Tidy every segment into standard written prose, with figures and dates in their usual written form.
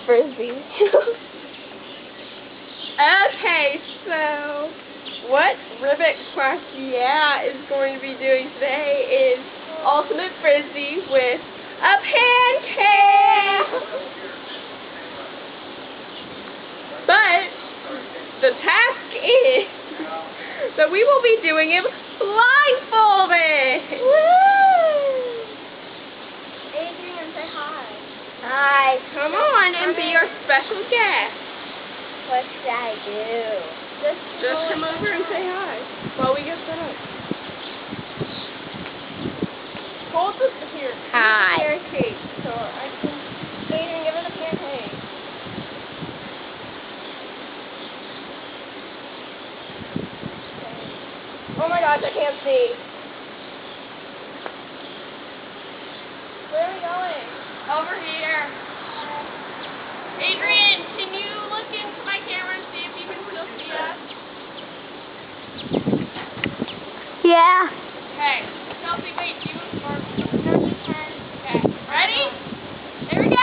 Frisbee. Okay, so what Rubik's Class Yeah is going to be doing today is Ultimate Frisbee with a pancake! But the task is that we will be doing it blindfolded! Woo! Adrian, say hi. Hi. Come on and be our special guest. What should I do? Just come over and say hi while we get set up. Hold this here. Hi. Pancake. So I can. Adrian, give her the pancake. Oh my gosh, I can't see. Where are we going? Over here. Adrian, can you look into my camera and see if you can still see us? Yeah. Okay. Chelsea, wait, you are. Okay. Ready? Here we go!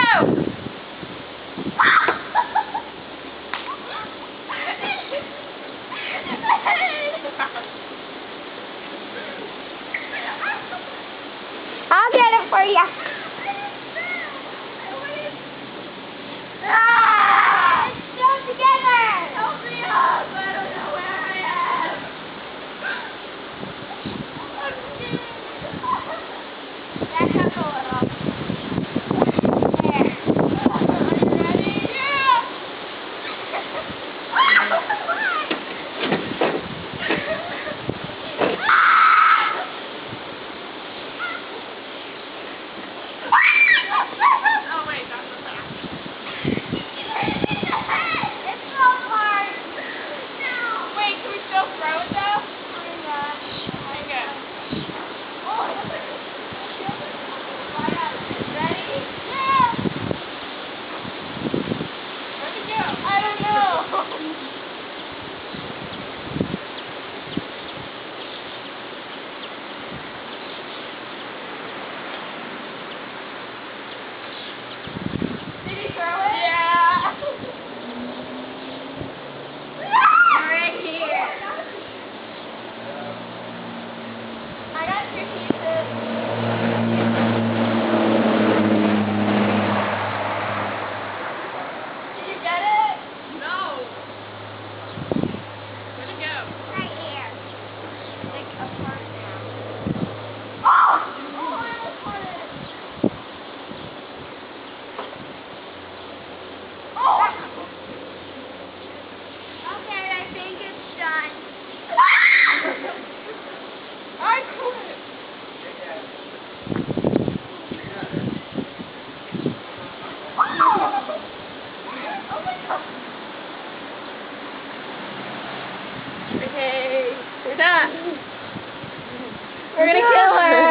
I'll get it for you. Ah! Let's go together. Help me up! I don't know where I am! That has a little. Ready? Yeah! Oh wait, that's the back. It's so hard. No. Wait, can we still throw it though? Oh my gosh. Okay. Ready? Yeah. Where'd it go? I don't know. Did you throw it? Yeah. Right here. I got 2 pieces. Did you get it? No. Where'd it go? Right here. Like apart now. Oh! Oh, I almost caught it. Oh! Okay, I think it's done. I caught it. Okay, we're done. We're gonna kill her.